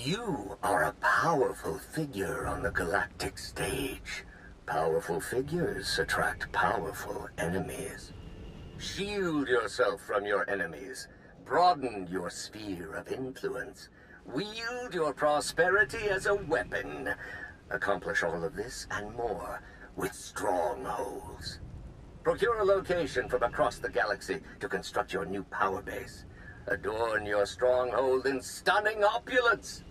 You are a powerful figure on the galactic stage. Powerful figures attract powerful enemies. Shield yourself from your enemies. Broaden your sphere of influence. Wield your prosperity as a weapon. Accomplish all of this and more with strongholds. Procure a location from across the galaxy to construct your new power base. Adorn your stronghold in stunning opulence.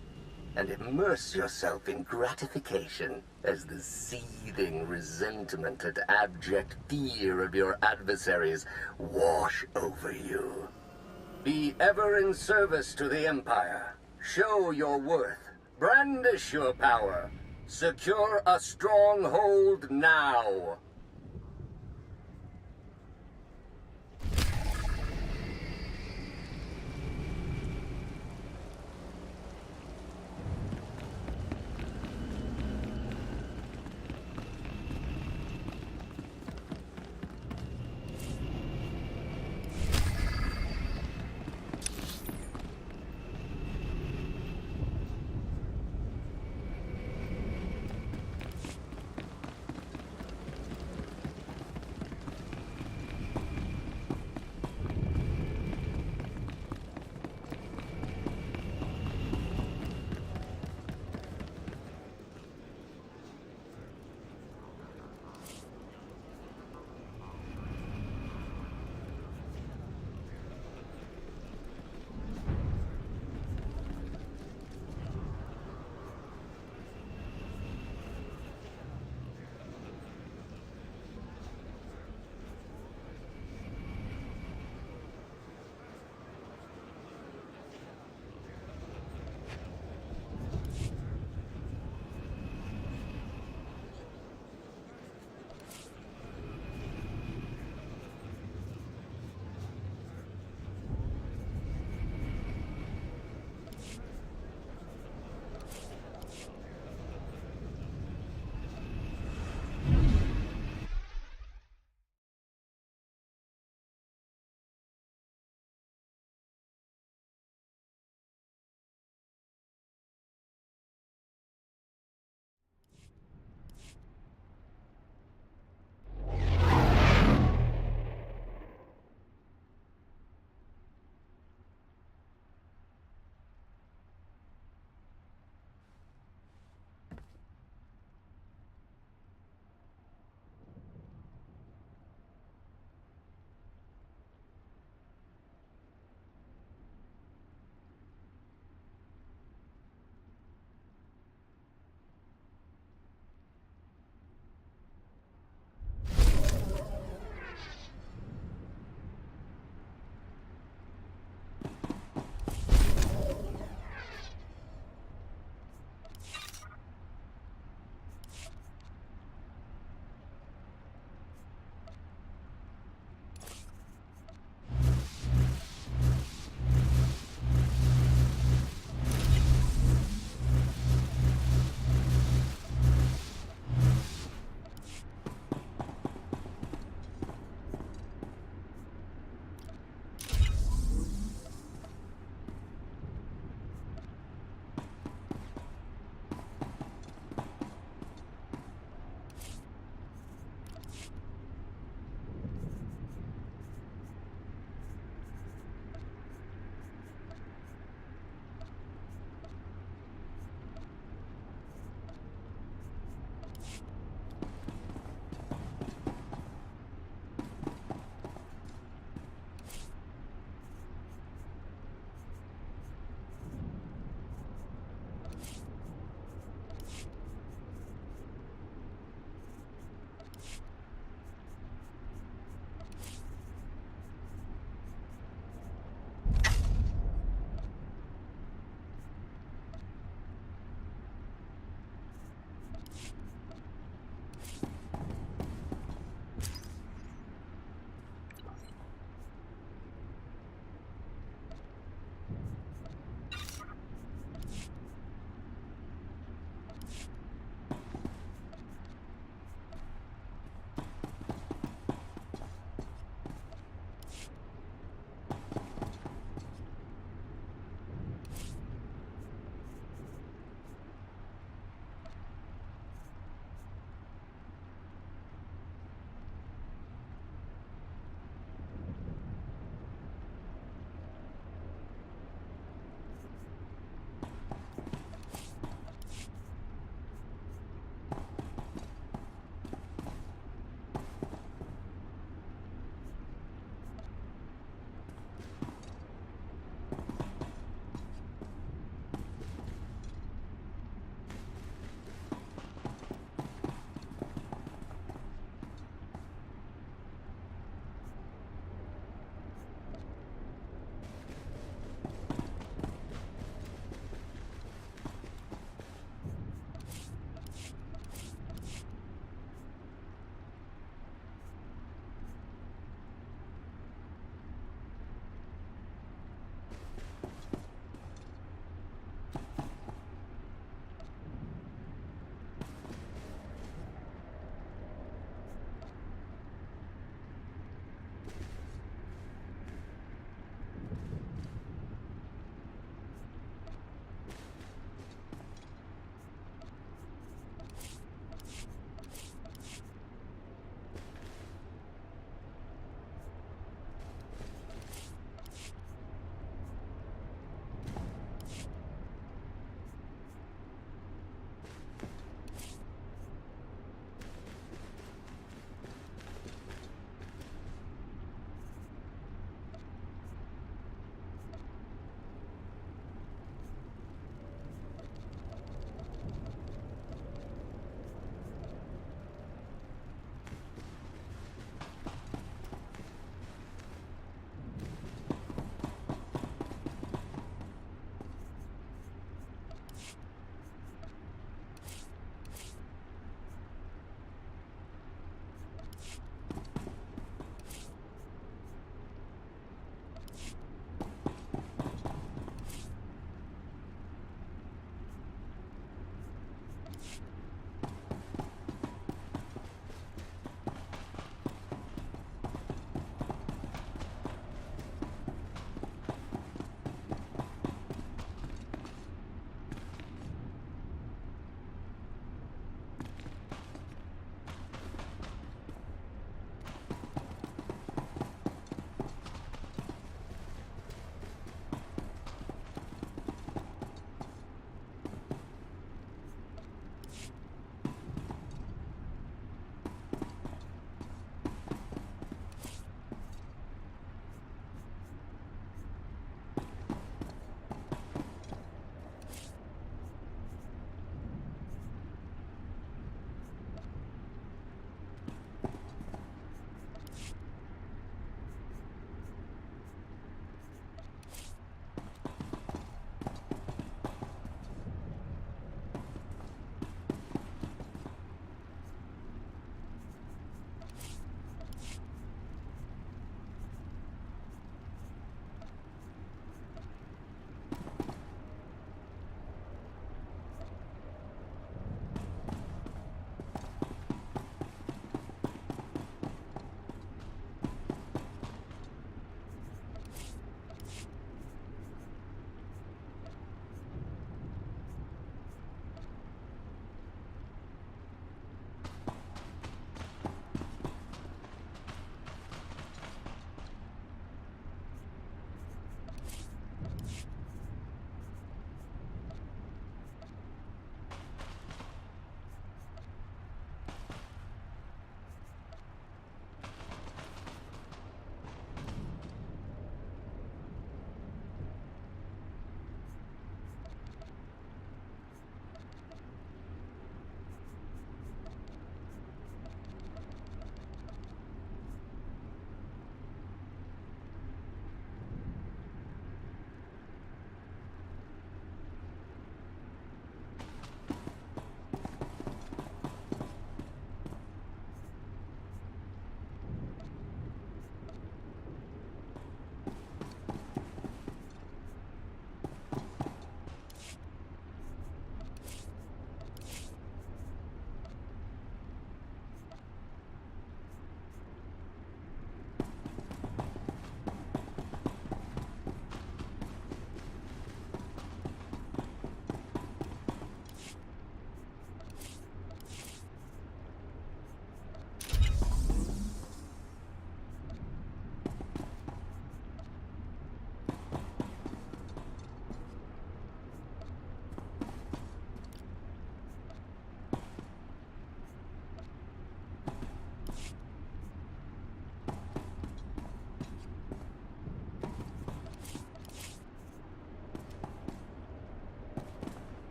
And immerse yourself in gratification as the seething resentment and abject fear of your adversaries wash over you. Be ever in service to the Empire. Show your worth. Brandish your power. Secure a stronghold now.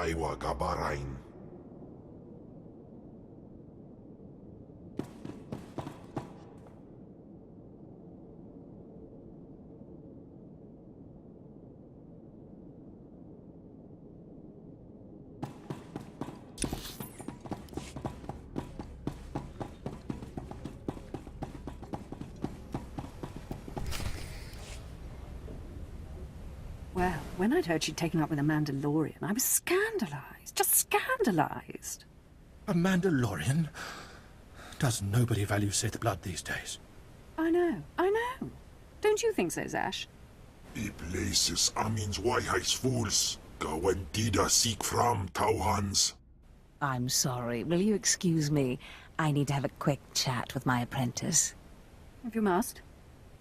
Aiwa Gabarain. Well, when I'd heard she'd taken up with a Mandalorian, I was scandalized. Just scandalized. A Mandalorian? Does nobody value Sith blood these days? I know. Don't you think so, Zash? I places Amin's Waiheis fools. Gawen Dida seek from Tauhans. I'm sorry. Will you excuse me? I need to have a quick chat with my apprentice. If you must.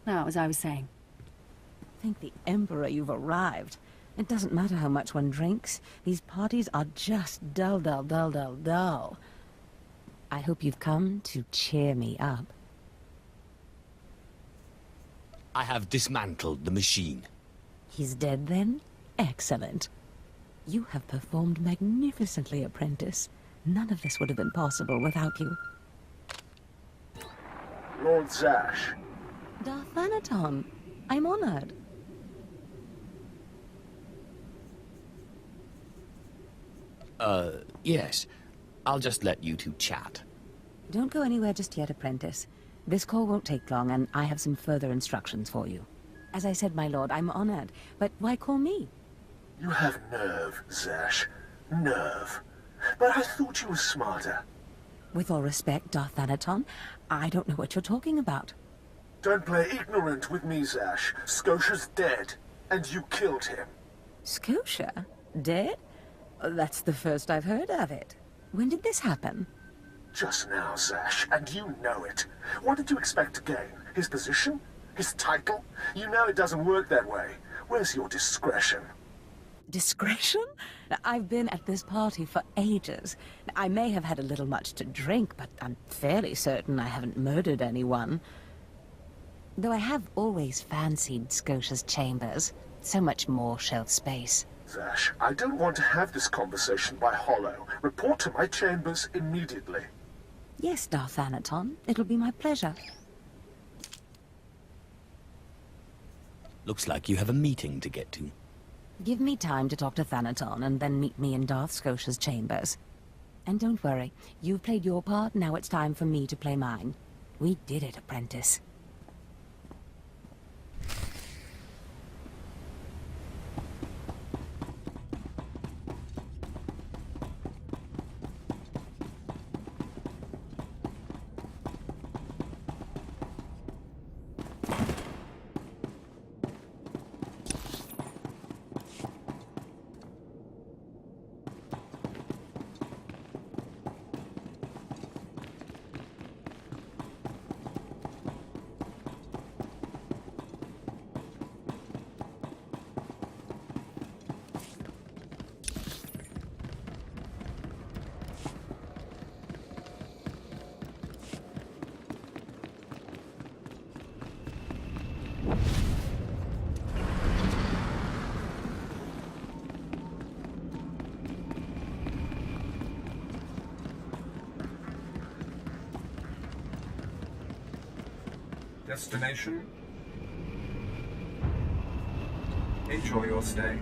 Now, as I was saying. Thank the Emperor you've arrived. It doesn't matter how much one drinks. These parties are just dull, dull, dull, dull, dull. I hope you've come to cheer me up. I have dismantled the machine. He's dead then? Excellent. You have performed magnificently, apprentice. None of this would have been possible without you. Lord Zash. Darth Thanaton, I'm honored. Yes. I'll just let you two chat. Don't go anywhere just yet, apprentice. This call won't take long, and I have some further instructions for you. As I said, my lord, I'm honored, but why call me? You have nerve, Zash. Nerve. But I thought you were smarter. With all respect, Darth Thanaton, I don't know what you're talking about. Don't play ignorant with me, Zash. Scotia's dead, and you killed him. Scotia? Dead? That's the first I've heard of it. When did this happen? Just now, Zash, and you know it. What did you expect to gain? His position? His title? You know it doesn't work that way. Where's your discretion? Discretion? I've been at this party for ages. I may have had a little much to drink, but I'm fairly certain I haven't murdered anyone. Though I have always fancied Scotia's chambers. So much more shelf space. Zash, I don't want to have this conversation by hollow. Report to my chambers immediately. Yes, Darth Thanaton. It'll be my pleasure. Looks like you have a meeting to get to. Give me time to talk to Thanaton, and then meet me in Darth Scotia's chambers. And don't worry, you've played your part, now it's time for me to play mine. We did it, apprentice. Destination? Enjoy your stay.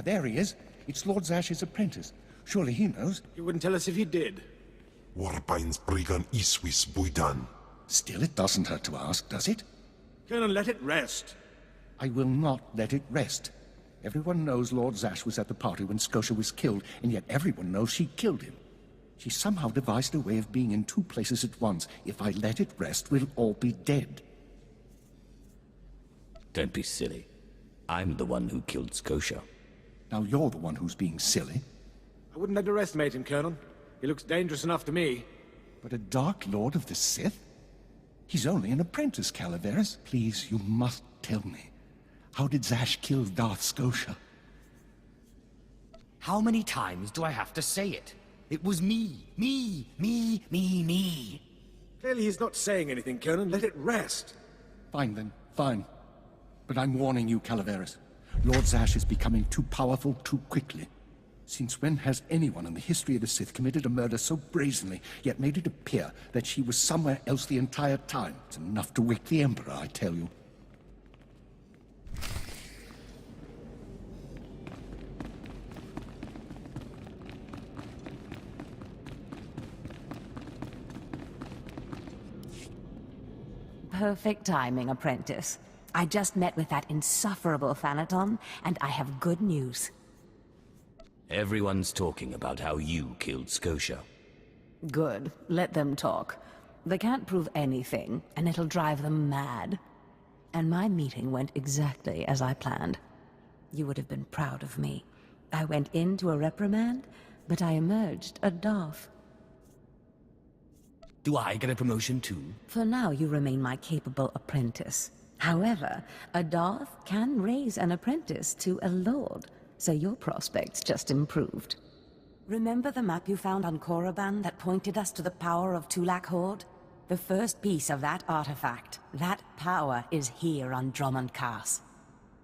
There he is. It's Lord Zash's apprentice. Surely he knows. You wouldn't tell us if he did. Warpain's brigan iswis buidan. Still, it doesn't hurt to ask, does it? Colonel, let it rest. I will not let it rest. Everyone knows Lord Zash was at the party when Scotia was killed, and yet everyone knows she killed him. She somehow devised a way of being in two places at once. If I let it rest, we'll all be dead. Don't be silly. I'm the one who killed Scotia. Now you're the one who's being silly. I wouldn't underestimate him, Colonel. He looks dangerous enough to me. But a Dark Lord of the Sith? He's only an apprentice, Calaveras. Please, you must tell me. How did Zash kill Darth Scotia? How many times do I have to say it? It was me. Me. Me. Me. Me. Clearly he's not saying anything, Colonel. Let it rest. Fine then, fine. But I'm warning you, Calaveras. Lord Zash is becoming too powerful too quickly. Since when has anyone in the history of the Sith committed a murder so brazenly, yet made it appear that she was somewhere else the entire time? It's enough to wake the Emperor, I tell you. Perfect timing, apprentice. I just met with that insufferable Thanaton, and I have good news. Everyone's talking about how you killed Scotia. Good. Let them talk. They can't prove anything, and it'll drive them mad. And my meeting went exactly as I planned. You would have been proud of me. I went into a reprimand, but I emerged a Darth. Do I get a promotion too? For now, you remain my capable apprentice. However, a Darth can raise an apprentice to a Lord, so your prospects just improved. Remember the map you found on Korriban that pointed us to the power of Tulak Horde? The first piece of that artifact, that power, is here on Drummond Cass.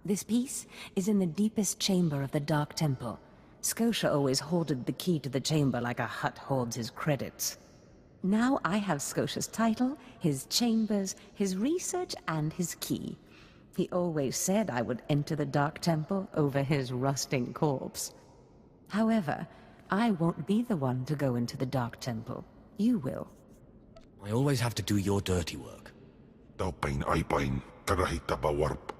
This piece is in the deepest chamber of the Dark Temple. Scotia always hoarded the key to the chamber like a Hutt hoards his credits. Now I have Scotia's title, his chambers, his research, and his key. He always said I would enter the Dark Temple over his rusting corpse. However, I won't be the one to go into the Dark Temple. You will. I always have to do your dirty work. Taupain aipain, karahita ba warp.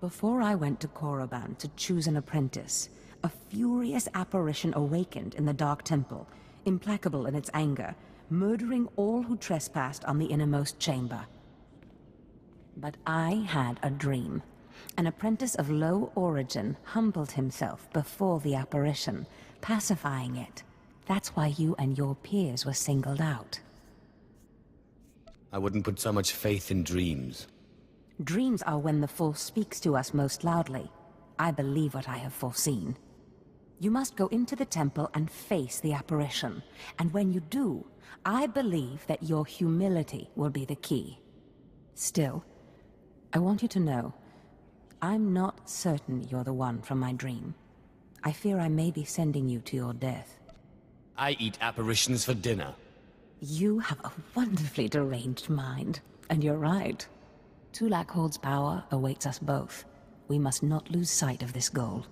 Before I went to Korriban to choose an apprentice, a furious apparition awakened in the Dark Temple, implacable in its anger, murdering all who trespassed on the innermost chamber. But I had a dream. An apprentice of low origin humbled himself before the apparition, pacifying it. That's why you and your peers were singled out. I wouldn't put so much faith in dreams. Dreams are when the Force speaks to us most loudly. I believe what I have foreseen. You must go into the temple and face the apparition. And when you do, I believe that your humility will be the key. Still, I want you to know, I'm not certain you're the one from my dream. I fear I may be sending you to your death. I eat apparitions for dinner. You have a wonderfully deranged mind, and you're right. Tulak Horde's power awaits us both. We must not lose sight of this goal.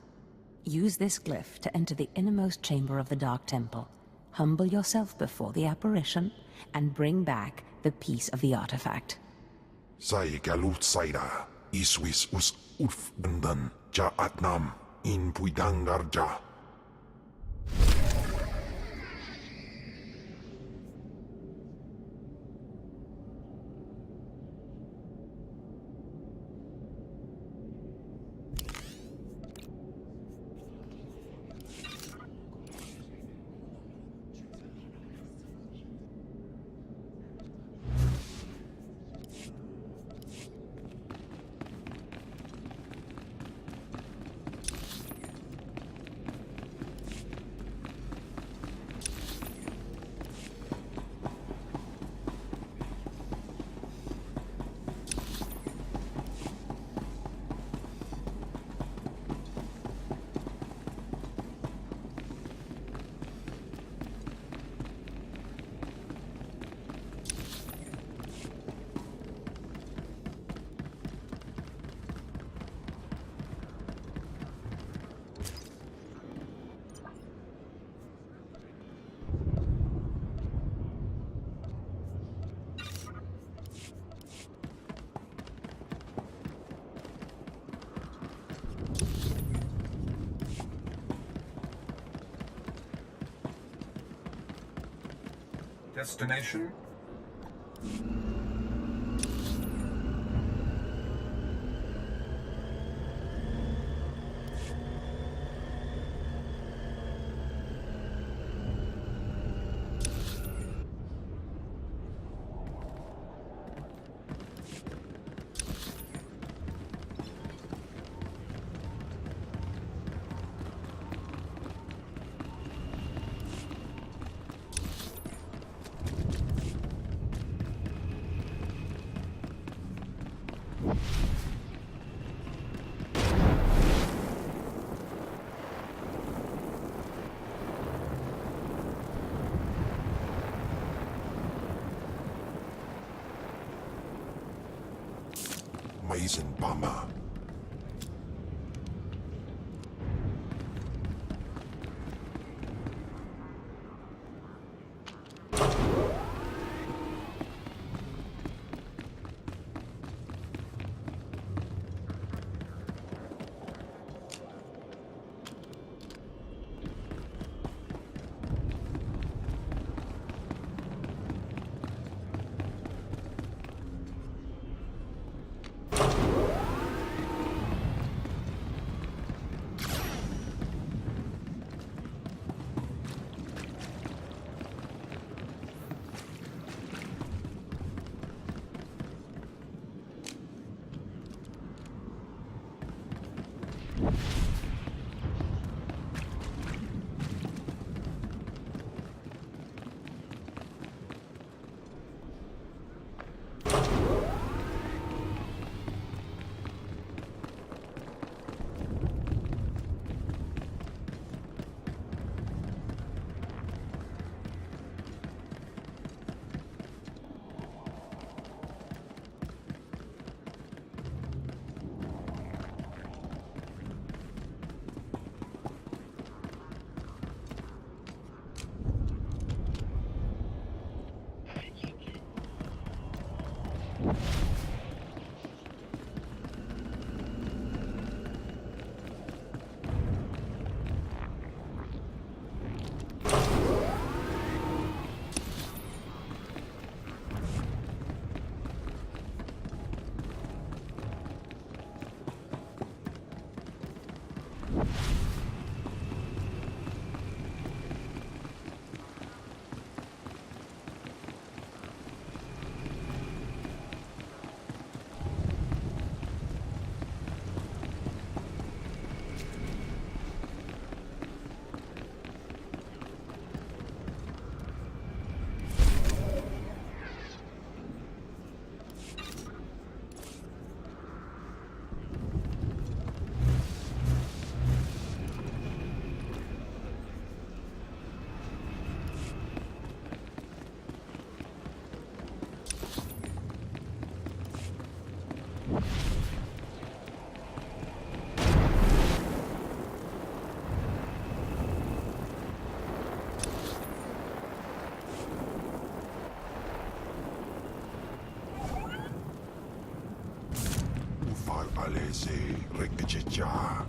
Use this glyph to enter the innermost chamber of the Dark Temple. Humble yourself before the apparition, and bring back the piece of the artifact. Sai galut saira, iswis us urf bandan, ja atnam, in puidangarja. Destination? Meisenbama. Ufal alese rekechecha.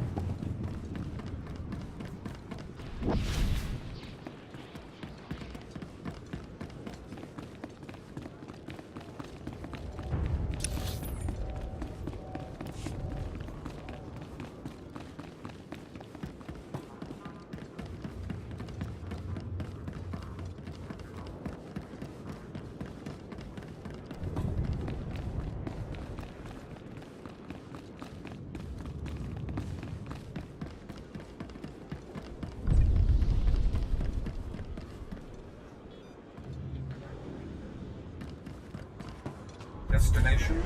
Destination?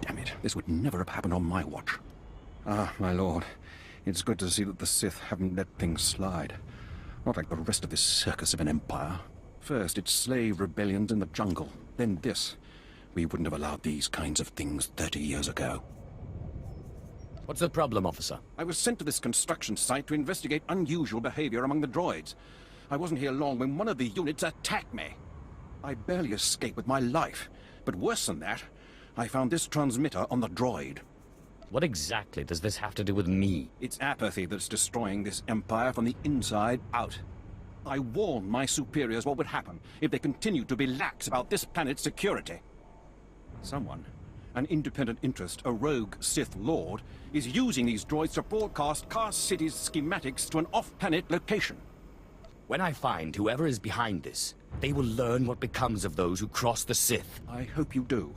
Damn it, this would never have happened on my watch. Ah, my lord, it's good to see that the Sith haven't let things slide. Not like the rest of this circus of an empire. First, it's slave rebellions in the jungle, then this. We wouldn't have allowed these kinds of things 30 years ago. What's the problem, officer? I was sent to this construction site to investigate unusual behavior among the droids. I wasn't here long when one of the units attacked me. I barely escaped with my life, but worse than that, I found this transmitter on the droid. What exactly does this have to do with me? It's apathy that's destroying this empire from the inside out. I warned my superiors what would happen if they continued to be lax about this planet's security. Someone, an independent interest, a rogue Sith Lord, is using these droids to broadcast Cast City's schematics to an off-planet location. When I find whoever is behind this, they will learn what becomes of those who cross the Sith. I hope you do.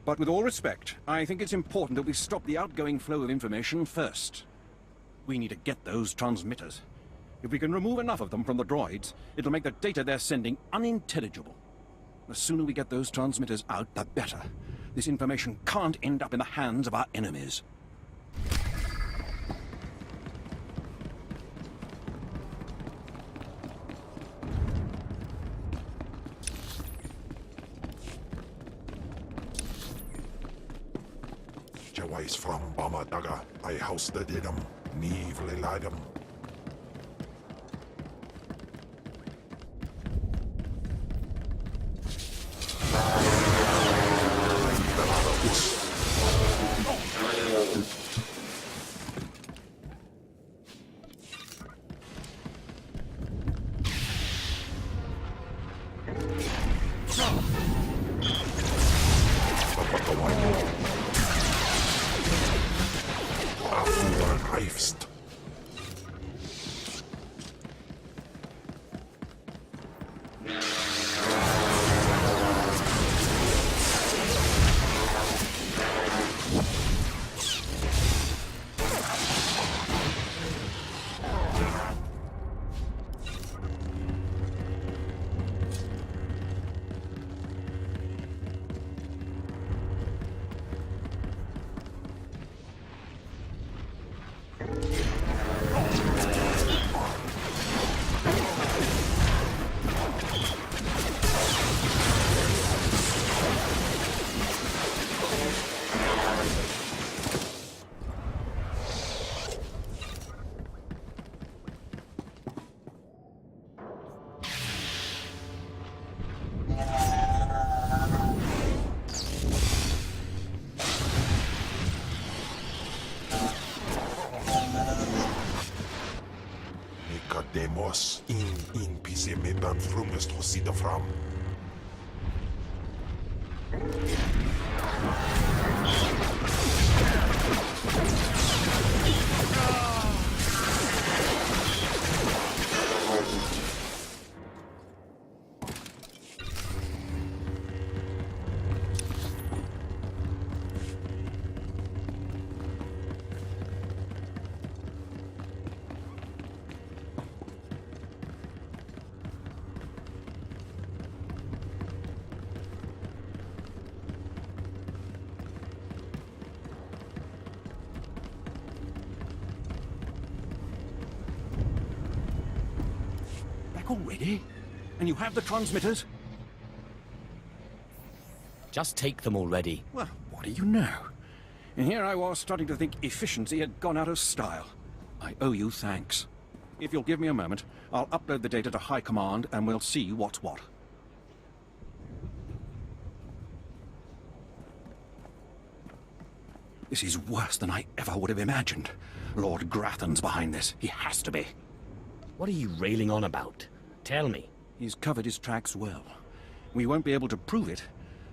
But with all respect, I think it's important that we stop the outgoing flow of information first. We need to get those transmitters. If we can remove enough of them from the droids, it'll make the data they're sending unintelligible. The sooner we get those transmitters out, the better. This information can't end up in the hands of our enemies. Jawais from Bamadaga, I house the Didam, Neve Liladam. Demos in pisementan frumest hosida fram. Already? And you have the transmitters? Just take them already. Well, what do you know? And here I was starting to think efficiency had gone out of style. I owe you thanks. If you'll give me a moment, I'll upload the data to High Command and we'll see what's what. This is worse than I ever would have imagined. Lord Grathan's behind this. He has to be. What are you railing on about? Tell me. He's covered his tracks well. We won't be able to prove it,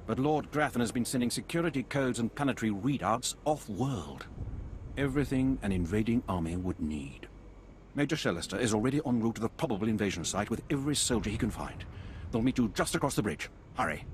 but Lord Grathan has been sending security codes and planetary readouts off-world. Everything an invading army would need. Major Shellister is already en route to the probable invasion site with every soldier he can find. They'll meet you just across the bridge. Hurry.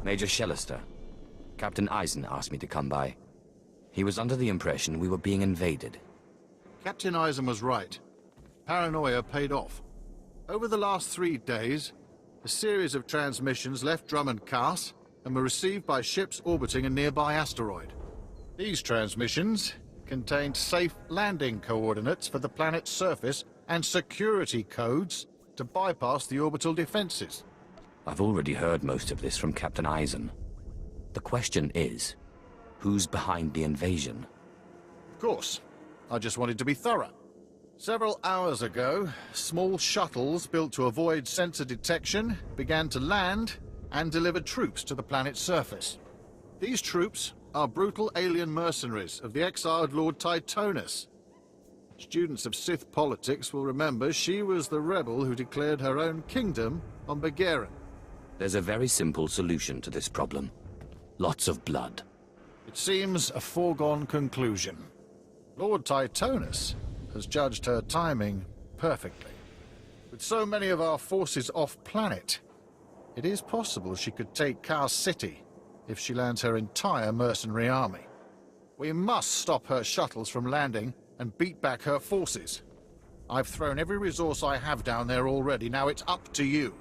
Major Shellister. Captain Eisen asked me to come by. He was under the impression we were being invaded. Captain Eisen was right. Paranoia paid off. Over the last 3 days, a series of transmissions left Drummond Cass and were received by ships orbiting a nearby asteroid. These transmissions contained safe landing coordinates for the planet's surface and security codes to bypass the orbital defenses. I've already heard most of this from Captain Eisen. The question is, who's behind the invasion? Of course. I just wanted to be thorough. Several hours ago, small shuttles built to avoid sensor detection began to land and deliver troops to the planet's surface. These troops are brutal alien mercenaries of the exiled Lord Titonus. Students of Sith politics will remember she was the rebel who declared her own kingdom on Begarin. There's a very simple solution to this problem. Lots of blood. It seems a foregone conclusion. Lord Titonus has judged her timing perfectly. With so many of our forces off-planet, it is possible she could take Kar City if she lands her entire mercenary army. We must stop her shuttles from landing and beat back her forces. I've thrown every resource I have down there already. Now it's up to you.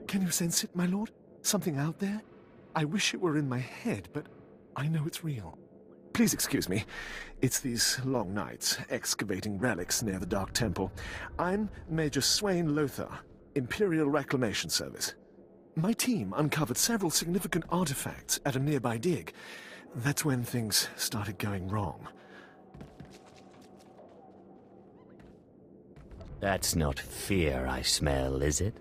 Can you sense it, my lord? Something out there? I wish it were in my head, but I know it's real. Please excuse me. It's these long nights, excavating relics near the Dark Temple. I'm Major Swain Lothar, Imperial Reclamation Service. My team uncovered several significant artifacts at a nearby dig. That's when things started going wrong. That's not fear I smell, is it?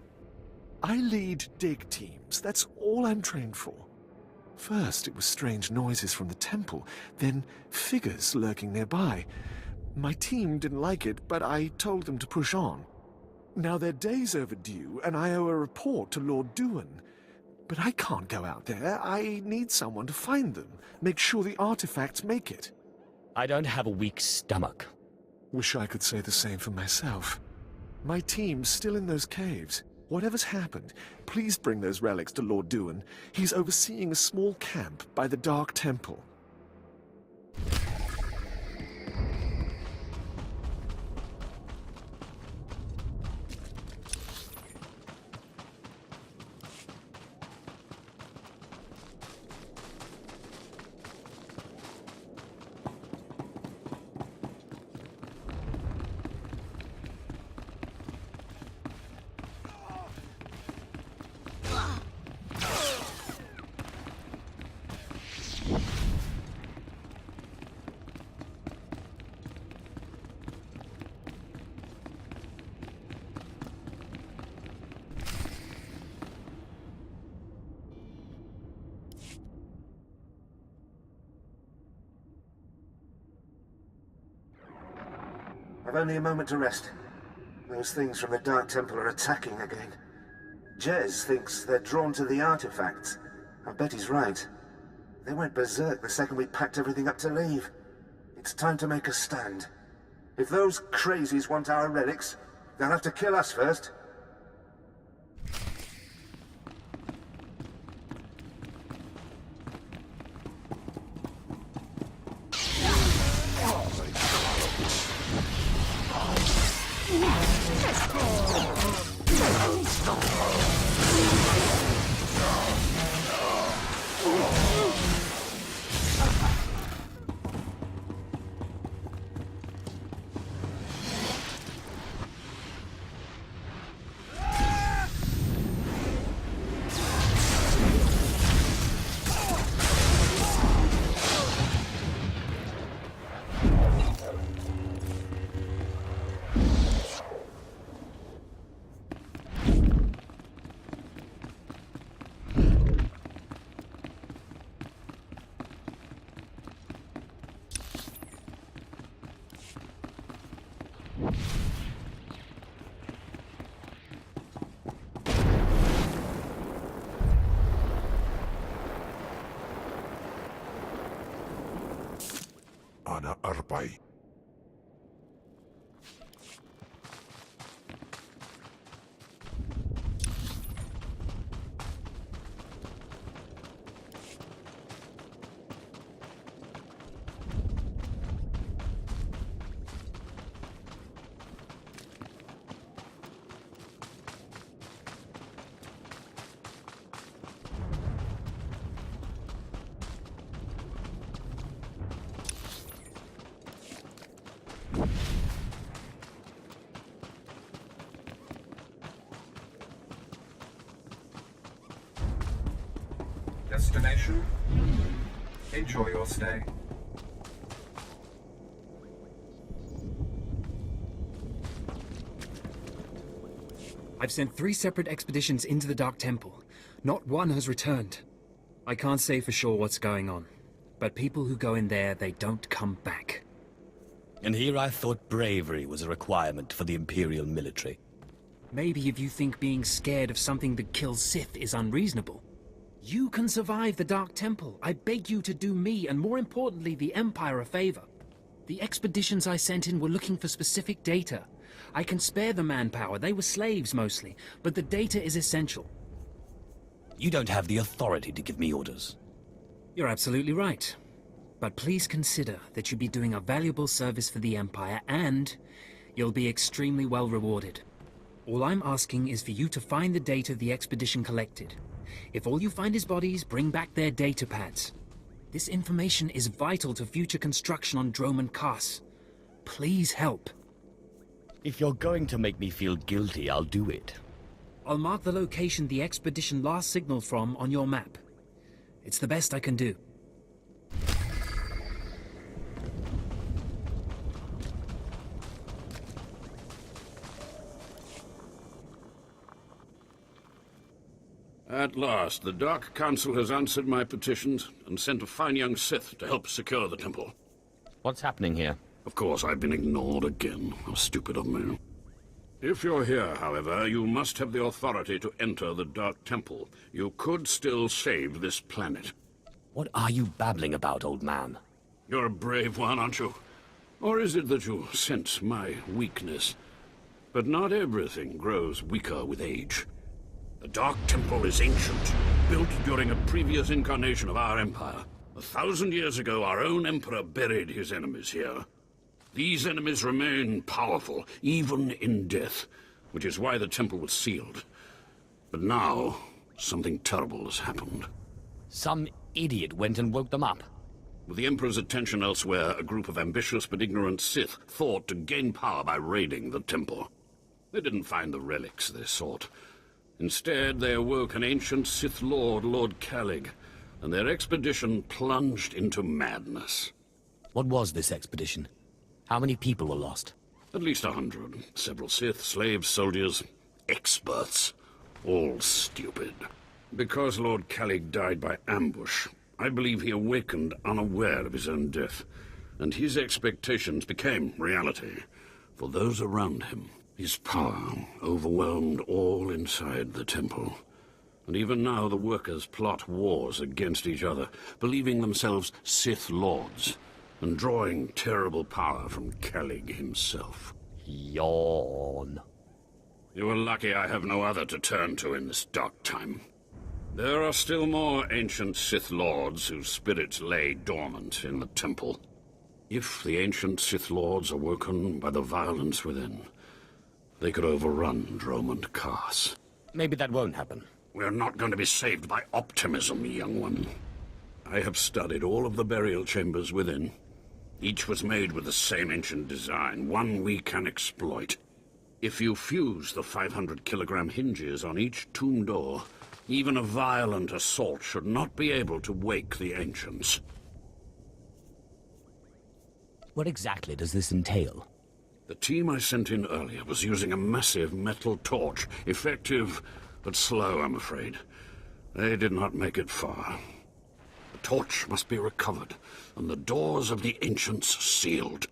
I lead dig teams. That's all I'm trained for. First, it was strange noises from the temple, then figures lurking nearby. My team didn't like it, but I told them to push on. Now they're days overdue, and I owe a report to Lord Duan. But I can't go out there. I need someone to find them, make sure the artifacts make it. I don't have a weak stomach. Wish I could say the same for myself. My team's still in those caves. Whatever's happened, please bring those relics to Lord Duan. He's overseeing a small camp by the Dark Temple. I've only a moment to rest. Those things from the Dark Temple are attacking again. Jez thinks they're drawn to the artifacts. I bet he's right. They went berserk the second we packed everything up to leave. It's time to make a stand. If those crazies want our relics, they'll have to kill us first. Ana arpai. Destination? Enjoy your stay. I've sent 3 separate expeditions into the Dark Temple. Not one has returned. I can't say for sure what's going on, but people who go in there, they don't come back. And here I thought bravery was a requirement for the Imperial military. Maybe if you think being scared of something that kills Sith is unreasonable. You can survive the Dark Temple. I beg you to do me, and more importantly, the Empire a favor. The expeditions I sent in were looking for specific data. I can spare the manpower, they were slaves mostly, but the data is essential. You don't have the authority to give me orders. You're absolutely right. But please consider that you'll be doing a valuable service for the Empire, and you'll be extremely well rewarded. All I'm asking is for you to find the data the expedition collected. If all you find is bodies, bring back their data pads. This information is vital to future construction on Droman Kaas. Please help. If you're going to make me feel guilty, I'll do it. I'll mark the location the expedition last signaled from on your map. It's the best I can do. At last, the Dark Council has answered my petitions and sent a fine young Sith to help secure the temple. What's happening here? Of course, I've been ignored again. How stupid of me. If you're here, however, you must have the authority to enter the Dark Temple. You could still save this planet. What are you babbling about, old man? You're a brave one, aren't you? Or is it that you sense my weakness? But not everything grows weaker with age. The Dark Temple is ancient, built during a previous incarnation of our empire. 1,000 years ago, our own emperor buried his enemies here. These enemies remain powerful, even in death, which is why the temple was sealed. But now, something terrible has happened. Some idiot went and woke them up. With the Emperor's attention elsewhere, a group of ambitious but ignorant Sith thought to gain power by raiding the temple. They didn't find the relics they sought. Instead, they awoke an ancient Sith Lord, Lord Calig, and their expedition plunged into madness. What was this expedition? How many people were lost? At least 100. Several Sith, slaves, soldiers, experts. All stupid. Because Lord Calig died by ambush, I believe he awakened unaware of his own death, and his expectations became reality. for those around him. His power overwhelmed all inside the temple. And even now the workers plot wars against each other, believing themselves Sith Lords, and drawing terrible power from Kellig himself. Yawn. You are lucky I have no other to turn to in this dark time. There are still more ancient Sith Lords whose spirits lay dormant in the temple. If the ancient Sith Lords are woken by the violence within, they could overrun Dromund Kaas. Maybe that won't happen. We're not going to be saved by optimism, young one. I have studied all of the burial chambers within. Each was made with the same ancient design, one we can exploit. If you fuse the 500-kilogram hinges on each tomb door, even a violent assault should not be able to wake the ancients. What exactly does this entail? The team I sent in earlier was using a massive metal torch. Effective, but slow, I'm afraid. They did not make it far. The torch must be recovered, and the doors of the ancients sealed.